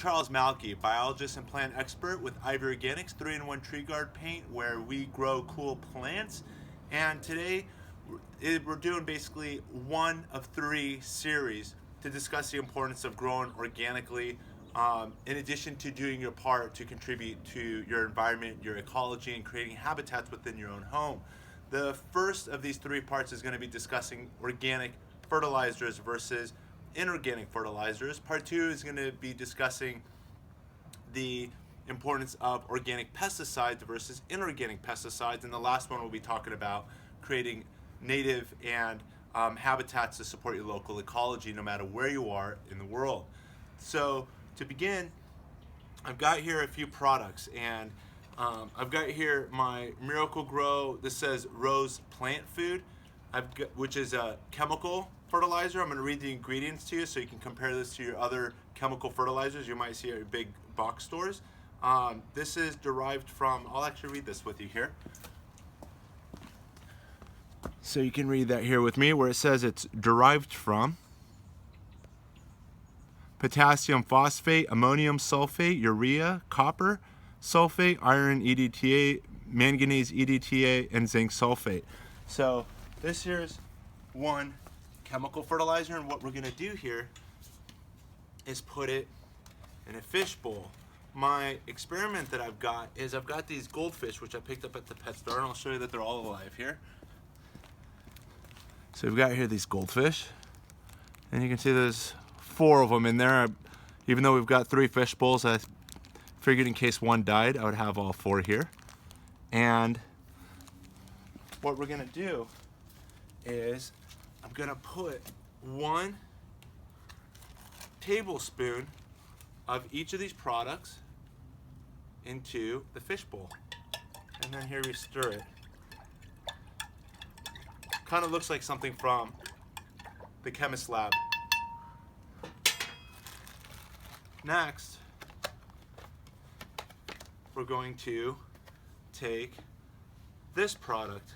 Charles Malky, biologist and plant expert with IVOrganic's 3-in-1 tree guard paint, where we grow cool plants. And today we're doing basically one of 3 series to discuss the importance of growing organically, in addition to doing your part to contribute to your environment, your ecology, and creating habitats within your own home. The first of these 3 parts is going to be discussing organic fertilizers versus inorganic fertilizers. Part 2 is going to be discussing the importance of organic pesticides versus inorganic pesticides, and the last one we'll be talking about creating native and habitats to support your local ecology no matter where you are in the world. So to begin, I've got here a few products, and I've got here my Miracle-Gro. This says Rose Plant Food, which is a chemical fertilizer. I'm going to read the ingredients to you so you can compare this to your other chemical fertilizers you might see at your big box stores. This is derived from, I'll actually read this with you here. So you can read that here with me, where it says it's derived from potassium phosphate, ammonium sulfate, urea, copper sulfate, iron EDTA, manganese EDTA, and zinc sulfate. So this here's one chemical fertilizer, and what we're going to do here is put it in a fish bowl. My experiment that I've got is I've got these goldfish, which I picked up at the pet store, and I'll show you that they're all alive here. So we've got here these goldfish, and you can see there's 4 of them in there. Even though we've got 3 fish bowls, I figured in case one died, I would have all 4 here. And what we're gonna do is I'm gonna put 1 tablespoon of each of these products into the fish bowl. And then here we stir it. Kind of looks like something from the chemist lab. Next, we're going to take this product.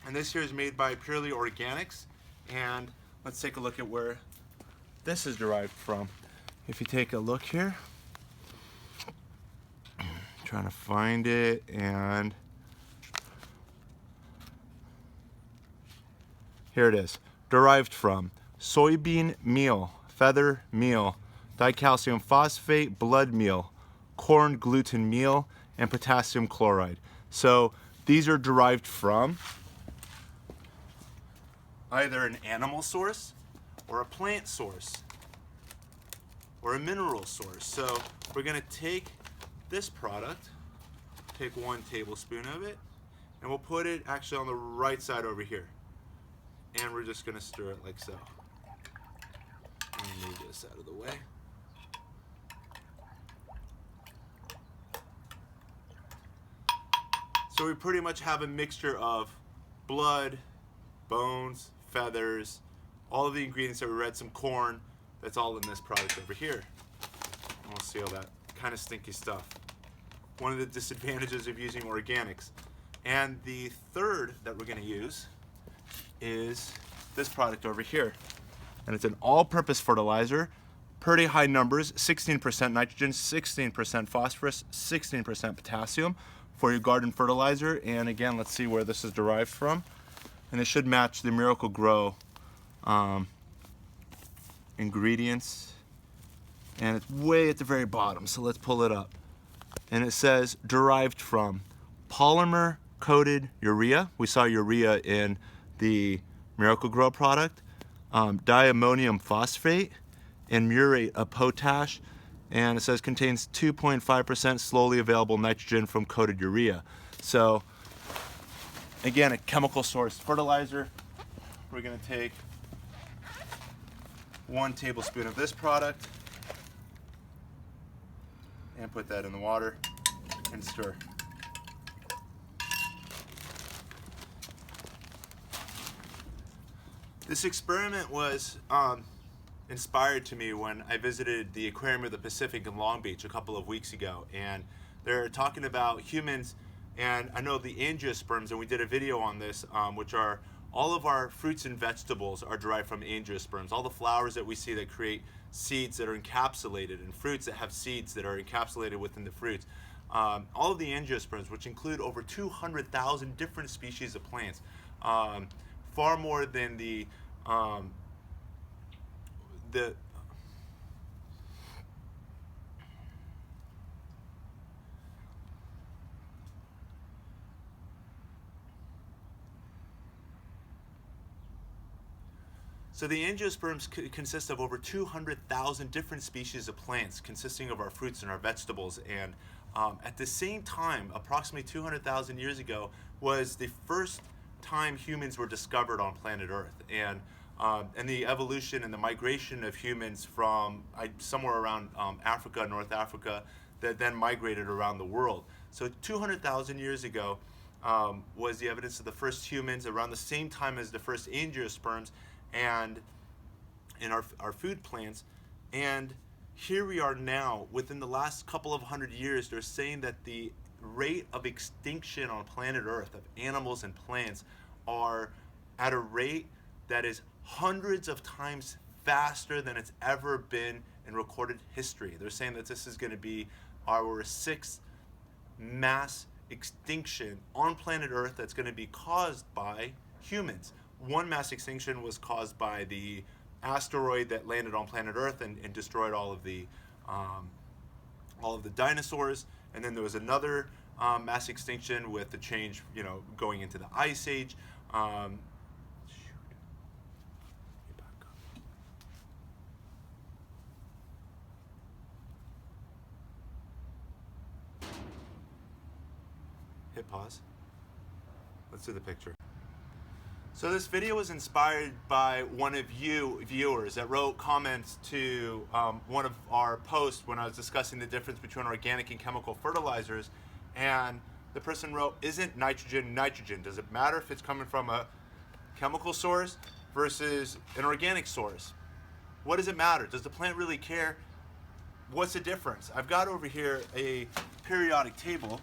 And this here is made by Purely Organics. And let's take a look at where this is derived from. If you take a look here, trying to find it, and here it is. Derived from soybean meal, feather meal, dicalcium phosphate, blood meal, corn gluten meal, and potassium chloride. So these are derived from either an animal source or a plant source or a mineral source. So we're going to take this product, take 1 tablespoon of it, and we'll put it actually on the right side over here. And we're just going to stir it like so. Let me move this out of the way. So we pretty much have a mixture of blood, bones, feathers, all of the ingredients that we read, some corn, that's all in this product over here. And we'll see all that kind of stinky stuff. One of the disadvantages of using organics. And the third that we're going to use is this product over here. And it's an all-purpose fertilizer, pretty high numbers, 16% nitrogen, 16% phosphorus, 16% potassium for your garden fertilizer. And again, let's see where this is derived from. And it should match the Miracle-Gro ingredients. And it's way at the very bottom, so let's pull it up. And it says derived from polymer coated urea. We saw urea in the Miracle-Gro product, diammonium phosphate, and murate of potash, and it says contains 2.5% slowly available nitrogen from coated urea. So again, a chemical source fertilizer. We're going to take 1 tablespoon of this product and put that in the water and stir. This experiment was inspired to me when I visited the Aquarium of the Pacific in Long Beach a couple of weeks ago, and they're talking about humans, and I know the angiosperms, and we did a video on this, which are all of our fruits and vegetables are derived from angiosperms. All the flowers that we see that create seeds that are encapsulated, and fruits that have seeds that are encapsulated within the fruits. All of the angiosperms, which include over 200,000 different species of plants, far more than the So the angiosperms consist of over 200,000 different species of plants, consisting of our fruits and our vegetables. And at the same time, approximately 200,000 years ago, was the first time humans were discovered on planet Earth. And the evolution and the migration of humans from somewhere around Africa, North Africa, that then migrated around the world. So 200,000 years ago was the evidence of the first humans, around the same time as the first angiosperms, and in our food plants. And here we are now, within the last couple of 100 years, they're saying that the rate of extinction on planet Earth of animals and plants are at a rate that is hundreds of times faster than it's ever been in recorded history. They're saying that this is going to be our sixth mass extinction on planet Earth that's going to be caused by humans. One mass extinction was caused by the asteroid that landed on planet Earth and destroyed all of the dinosaurs. And then there was another mass extinction with the change, going into the Ice Age. Hit pause. Let's do the picture. So this video was inspired by one of you viewers that wrote comments to one of our posts when I was discussing the difference between organic and chemical fertilizers. And the person wrote, "Isn't nitrogen nitrogen? Does it matter if it's coming from a chemical source versus an organic source? What does it matter? Does the plant really care? What's the difference?" I've got over here a periodic table,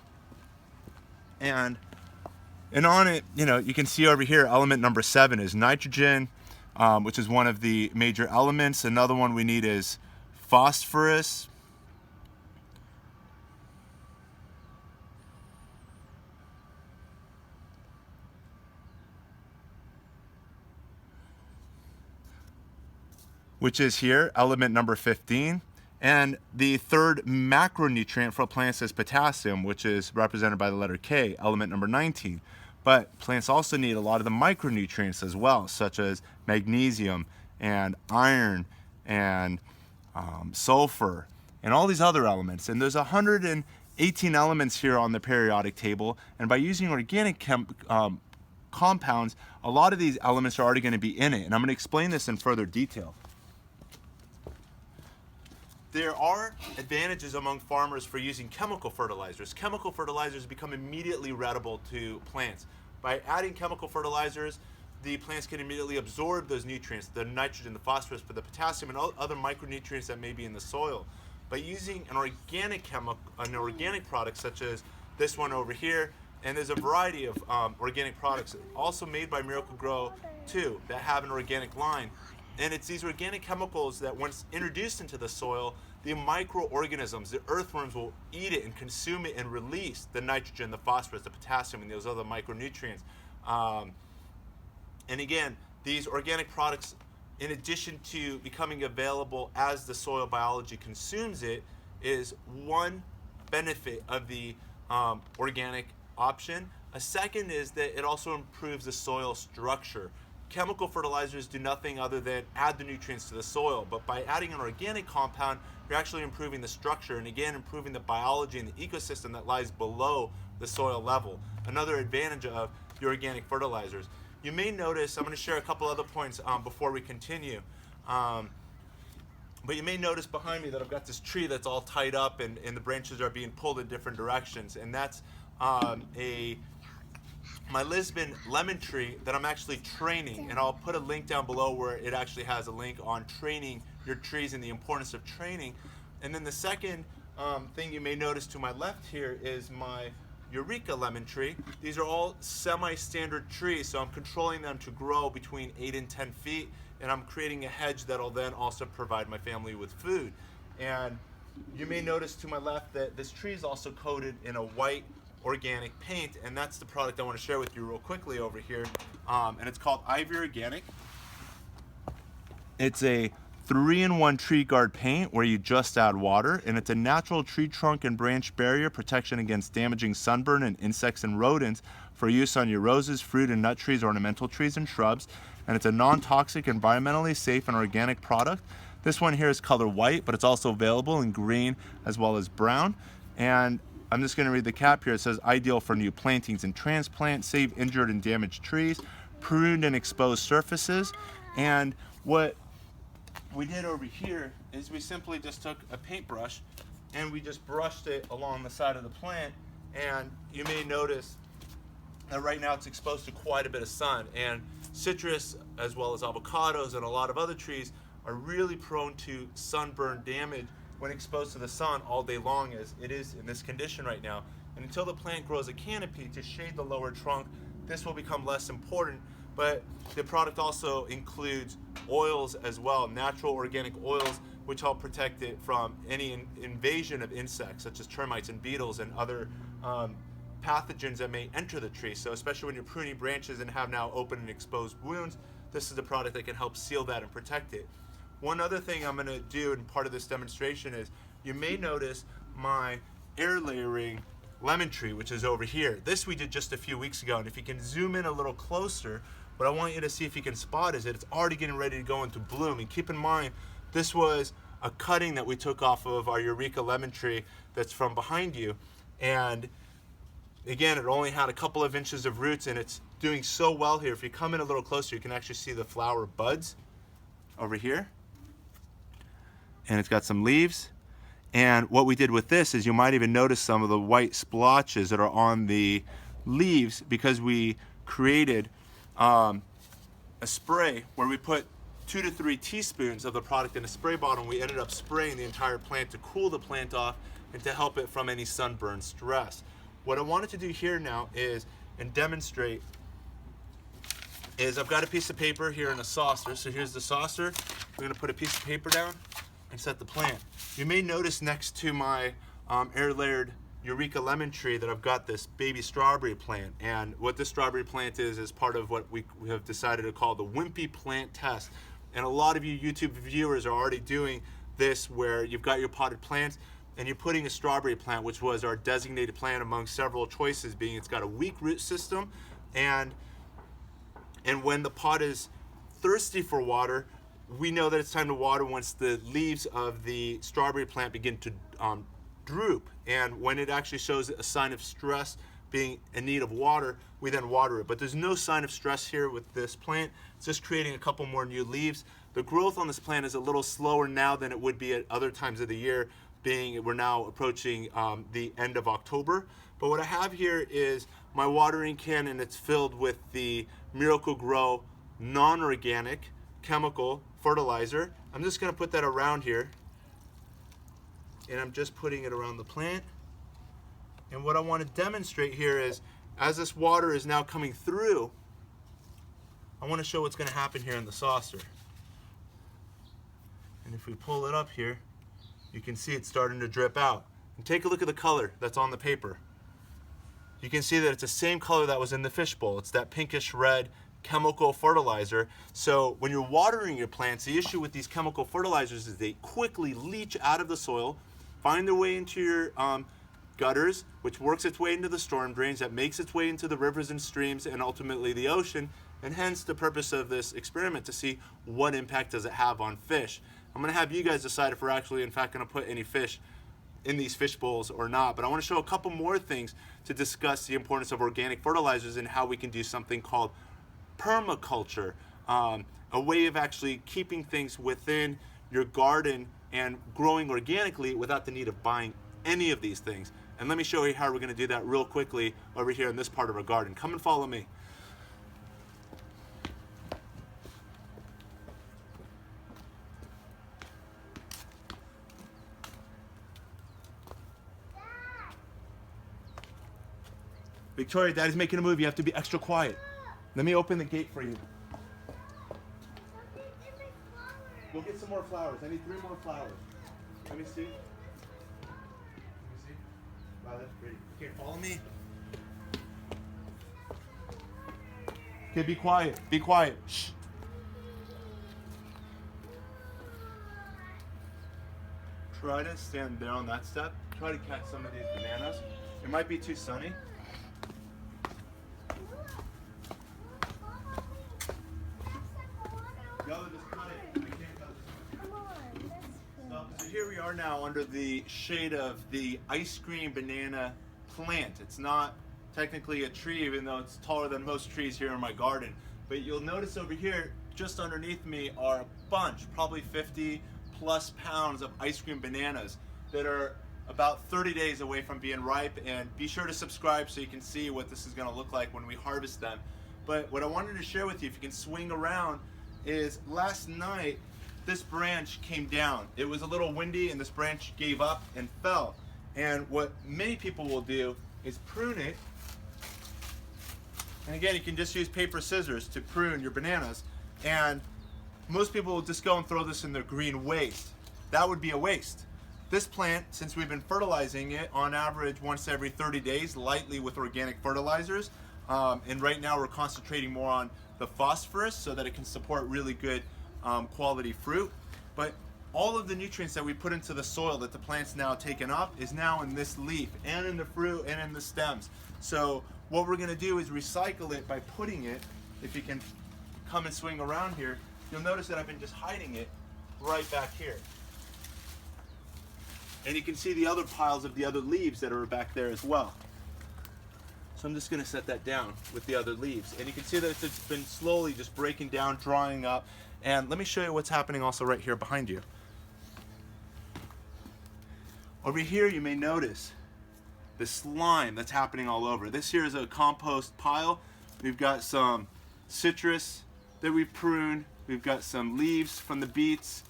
and on it, you can see over here, element number 7 is nitrogen, which is one of the major elements. Another one we need is phosphorus. Which is here, element number 15. And the third macronutrient for plants is potassium, which is represented by the letter K, element number 19. But plants also need a lot of the micronutrients as well, such as magnesium and iron and sulfur and all these other elements. And there's 118 elements here on the periodic table. And by using organic compounds, a lot of these elements are already going to be in it. And I'm going to explain this in further detail. There are advantages among farmers for using chemical fertilizers. Chemical fertilizers become immediately readable to plants. By adding chemical fertilizers, the plants can immediately absorb those nutrients, the nitrogen, the phosphorus, the potassium, and other micronutrients that may be in the soil. By using an organic product such as this one over here, and there's a variety of organic products also made by Miracle-Gro too that have an organic line. And it's these organic chemicals that, once introduced into the soil, the microorganisms, the earthworms, will eat it and consume it and release the nitrogen, the phosphorus, the potassium, and those other micronutrients. And again, these organic products, in addition to becoming available as the soil biology consumes it, is one benefit of the organic option. A second is that it also improves the soil structure. Chemical fertilizers do nothing other than add the nutrients to the soil, but by adding an organic compound, you're actually improving the structure and again improving the biology and the ecosystem that lies below the soil level. Another advantage of the organic fertilizers. You may notice, I'm going to share a couple other points before we continue, but you may notice behind me that I've got this tree that's all tied up and the branches are being pulled in different directions, and that's my Lisbon lemon tree that I'm actually training, and I'll put a link down below where it actually has a link on training your trees and the importance of training. And then the second thing you may notice to my left here is my Eureka lemon tree. These are all semi-standard trees, so I'm controlling them to grow between 8 and 10 feet, and I'm creating a hedge that'll then also provide my family with food. And you may notice to my left that this tree is also coated in a white organic paint, and that's the product I want to share with you real quickly over here. And it's called IVOrganic. It's a 3-in-1 tree guard paint where you just add water, and it's a natural tree trunk and branch barrier protection against damaging sunburn and insects and rodents for use on your roses, fruit and nut trees, ornamental trees and shrubs. And it's a non-toxic, environmentally safe and organic product. This one here is color white, but it's also available in green as well as brown. And I'm just going to read the cap here. It says ideal for new plantings and transplants, save injured and damaged trees, pruned and exposed surfaces. And what we did over here is we simply just took a paintbrush and we just brushed it along the side of the plant. And you may notice that right now it's exposed to quite a bit of sun, and citrus as well as avocados and a lot of other trees are really prone to sunburn damage when exposed to the sun all day long, as it is in this condition right now. And until the plant grows a canopy to shade the lower trunk, this will become less important. But the product also includes oils as well, natural organic oils, which help protect it from any invasion of insects such as termites and beetles and other pathogens that may enter the tree. So especially when you're pruning branches and have now open and exposed wounds, this is a product that can help seal that and protect it. One other thing I'm going to do in part of this demonstration is you may notice my air layering lemon tree, which is over here. This we did just a few weeks ago, and if you can zoom in a little closer, what I want you to see if you can spot is that it's already getting ready to go into bloom. And keep in mind, this was a cutting that we took off of our Eureka lemon tree that's from behind you. And again, it only had a couple of inches of roots, and it's doing so well here. If you come in a little closer, you can actually see the flower buds over here. And it's got some leaves. And what we did with this is you might even notice some of the white splotches that are on the leaves because we created a spray where we put 2 to 3 teaspoons of the product in a spray bottle, and we ended up spraying the entire plant to cool the plant off and to help it from any sunburn stress. What I wanted to do here now is, and demonstrate, is I've got a piece of paper here in a saucer. So here's the saucer. We're going to put a piece of paper down and set the plant. You may notice next to my air layered Eureka lemon tree that I've got this baby strawberry plant. And what this strawberry plant is part of what we have decided to call the Wimpy plant test. And a lot of you YouTube viewers are already doing this, where you've got your potted plants and you're putting a strawberry plant, which was our designated plant among several choices, being it's got a weak root system, and when the pot is thirsty for water, we know that it's time to water once the leaves of the strawberry plant begin to droop. And when it actually shows a sign of stress, being in need of water, we then water it. But there's no sign of stress here with this plant. It's just creating a couple more new leaves. The growth on this plant is a little slower now than it would be at other times of the year, being we're now approaching the end of October. But what I have here is my watering can, and it's filled with the Miracle-Gro non-organic chemical fertilizer. I'm just going to put that around here, and I'm just putting it around the plant. And what I want to demonstrate here is, as this water is now coming through, I want to show what's going to happen here in the saucer. And if we pull it up here, you can see it's starting to drip out. And take a look at the color that's on the paper. You can see that it's the same color that was in the fishbowl. It's that pinkish red chemical fertilizer. So when you're watering your plants, the issue with these chemical fertilizers is they quickly leach out of the soil, find their way into your gutters, which works its way into the storm drains, that makes its way into the rivers and streams, and ultimately the ocean. And hence the purpose of this experiment, to see what impact does it have on fish. I'm going to have you guys decide if we're actually in fact going to put any fish in these fish bowls or not. But I want to show a couple more things to discuss the importance of organic fertilizers and how we can do something called permaculture, a way of actually keeping things within your garden and growing organically without the need of buying any of these things. And let me show you how we're going to do that real quickly over here in this part of our garden. Come and follow me. Victoria, Daddy's making a move. You have to be extra quiet. Let me open the gate for you. Go get some more flowers. I need 3 more flowers. Let me see. Wow, that's pretty. Okay, follow me. Okay, be quiet. Be quiet. Shh. Try to stand there on that step. Try to catch some of these bananas. It might be too sunny. So here we are now under the shade of the ice cream banana plant. It's not technically a tree, even though it's taller than most trees here in my garden. But you'll notice over here, just underneath me, are a bunch, probably 50 plus pounds of ice cream bananas that are about 30 days away from being ripe. And be sure to subscribe so you can see what this is going to look like when we harvest them. But what I wanted to share with you, if you can swing around, is last night this branch came down. It was a little windy and this branch gave up and fell. And what many people will do is prune it. And again, you can just use paper scissors to prune your bananas. And most people will just go and throw this in their green waste. That would be a waste. This plant, since we've been fertilizing it on average once every 30 days, lightly with organic fertilizers, and right now we're concentrating more on the phosphorus so that it can support really good quality fruit. But all of the nutrients that we put into the soil that the plant's now taken up is now in this leaf and in the fruit and in the stems. So what we're gonna do is recycle it by putting it, if you can come and swing around here, you'll notice that I've been just hiding it right back here. And you can see the other piles of the other leaves that are back there as well. So I'm just gonna set that down with the other leaves. And you can see that it's been slowly just breaking down, drying up. And let me show you what's happening also right here behind you. Over here you may notice the slime that's happening all over. This here is a compost pile. We've got some citrus that we've pruned. We've got some leaves from the beets.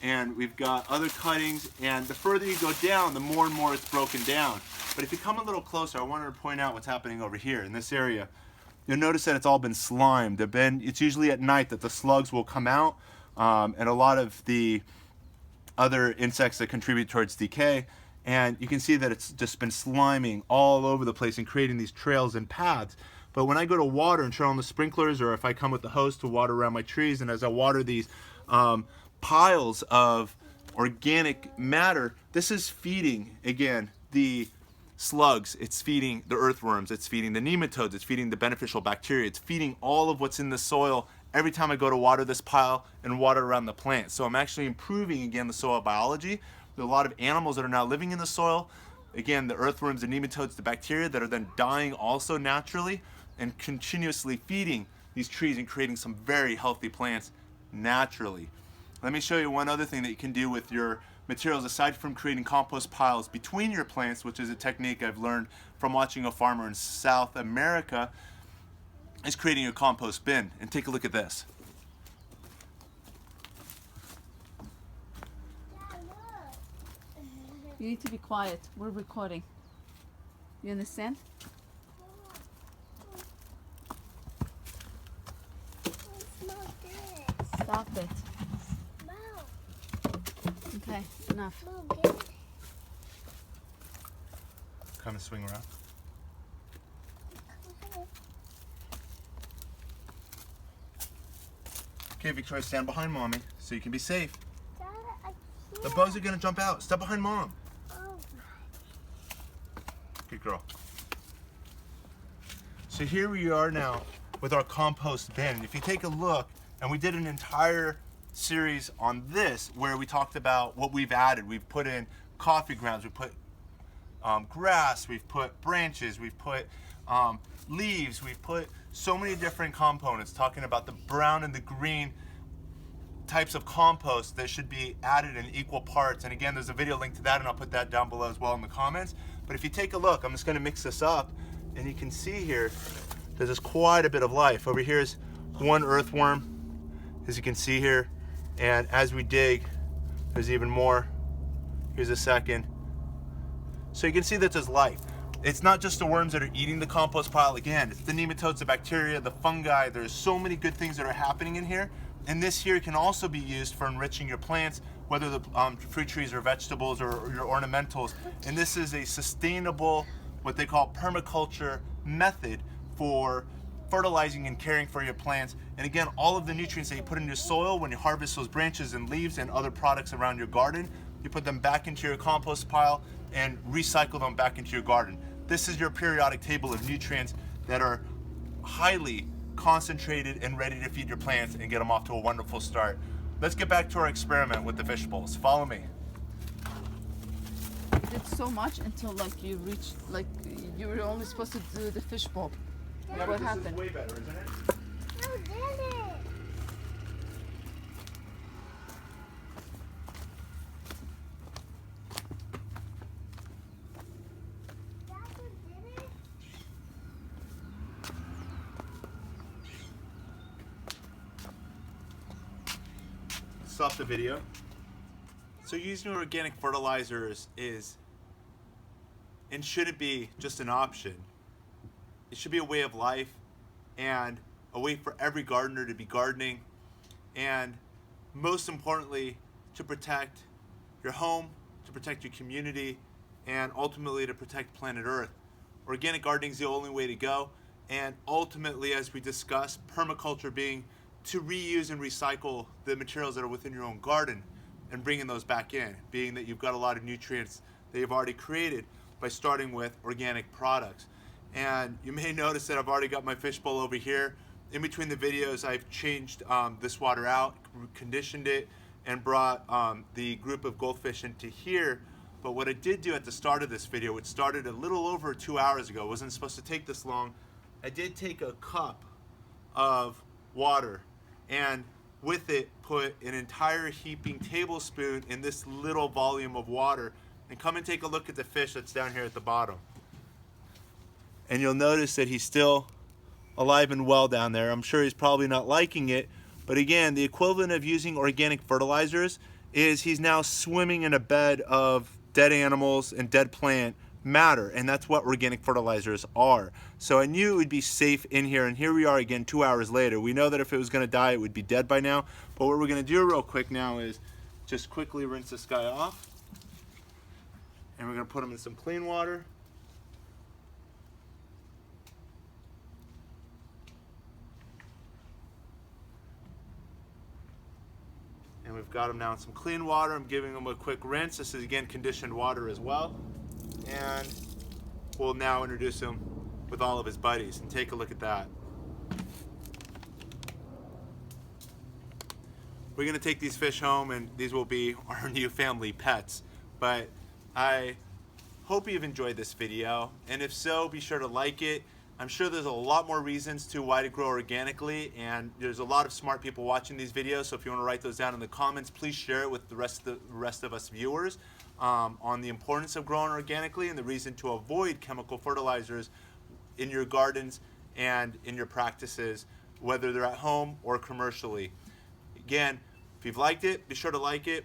And we've got other cuttings. And the further you go down, the more and more it's broken down. But if you come a little closer, I wanted to point out what's happening over here in this area. You'll notice that it's all been slimed. It's usually at night that the slugs will come out, and a lot of the other insects that contribute towards decay. And you can see that it's just been sliming all over the place and creating these trails and paths. But when I go to water and turn on the sprinklers, or if I come with the hose to water around my trees, and as I water these piles of organic matter, this is feeding, again, the slugs, it's feeding the earthworms, it's feeding the nematodes, it's feeding the beneficial bacteria, it's feeding all of what's in the soil every time I go to water this pile and water around the plant. So I'm actually improving, again, the soil biology. There are a lot of animals that are now living in the soil. Again, the earthworms, the nematodes, the bacteria that are then dying also naturally and continuously feeding these trees and creating some very healthy plants naturally. Let me show you one other thing that you can do with your materials aside from creating compost piles between your plants, which is a technique I've learned from watching a farmer in South America, is creating a compost bin. And take a look at this. You need to be quiet. We're recording. You understand? Stop it. Okay, enough. Come and swing around. Okay, Victoria, stand behind Mommy so you can be safe. The bugs are gonna jump out. Step behind Mom. Good girl. So here we are now with our compost bin. If you take a look, and we did an entire series on this where we talked about what we've added. We've put in coffee grounds, we put grass, we've put branches, we've put leaves, we've put so many different components, talking about the brown and the green types of compost that should be added in equal parts. And again, there's a video link to that, and I'll put that down below as well in the comments. But if you take a look, I'm just going to mix this up, and you can see here there's quite a bit of life. Over here is one earthworm, as you can see here, and as we dig, there's even more. Here's a second. So you can see that there's life. It's not just the worms that are eating the compost pile. Again, it's the nematodes, the bacteria, the fungi. There's so many good things that are happening in here. And this here can also be used for enriching your plants, whether the fruit trees or vegetables or your ornamentals. And this is a sustainable, what they call permaculture method for fertilizing and caring for your plants. And again, all of the nutrients that you put in your soil when you harvest those branches and leaves and other products around your garden, you put them back into your compost pile and recycle them back into your garden. This is your periodic table of nutrients that are highly concentrated and ready to feed your plants and get them off to a wonderful start. Let's get back to our experiment with the fish bowls. Follow me. You did so much until like you reached, like you were only supposed to do the fish bowl. Yeah, What but happened? This is way better, isn't it? Who did it? That's who did it? Stop the video. So using organic fertilizers is and shouldn't be just an option. It should be a way of life and a way for every gardener to be gardening, and most importantly, to protect your home, to protect your community, and ultimately to protect planet Earth. Organic gardening is the only way to go, and ultimately, as we discussed, permaculture being to reuse and recycle the materials that are within your own garden and bringing those back in, being that you've got a lot of nutrients that you've already created by starting with organic products. And you may notice that I've already got my fishbowl over here. In between the videos, I've changed this water out, conditioned it, and brought the group of goldfish into here. But what I did do at the start of this video, which started a little over 2 hours ago, wasn't supposed to take this long, I did take a cup of water and with it put an entire heaping tablespoon in this little volume of water. And come and take a look at the fish that's down here at the bottom. And you'll notice that he's still alive and well down there. I'm sure he's probably not liking it, but again, the equivalent of using organic fertilizers is he's now swimming in a bed of dead animals and dead plant matter, and that's what organic fertilizers are. So I knew it would be safe in here, and here we are again 2 hours later. We know that if it was going to die, it would be dead by now, but what we're going to do real quick now is just quickly rinse this guy off, and we're going to put him in some clean water. And we've got him now in some clean water. I'm giving him a quick rinse. This is again conditioned water as well. And we'll now introduce him with all of his buddies and take a look at that. We're gonna take these fish home and these will be our new family pets. But I hope you've enjoyed this video. And if so, be sure to like it. I'm sure there's a lot more reasons to why to grow organically, and there's a lot of smart people watching these videos, so if you want to write those down in the comments, please share it with the rest of us viewers on the importance of growing organically and the reason to avoid chemical fertilizers in your gardens and in your practices, whether they're at home or commercially. Again, if you've liked it, be sure to like it.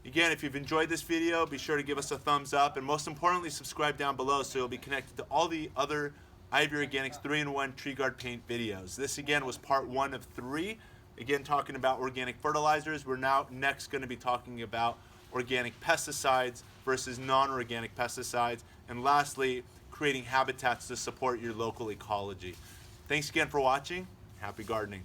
Again, if you've enjoyed this video, be sure to give us a thumbs up, and most importantly, subscribe down below so you'll be connected to all the other IVOrganics 3-in-1 tree guard paint videos. This again was part 1 of 3. Again, talking about organic fertilizers. We're now next going to be talking about organic pesticides versus non-organic pesticides, and lastly, creating habitats to support your local ecology. Thanks again for watching. Happy gardening.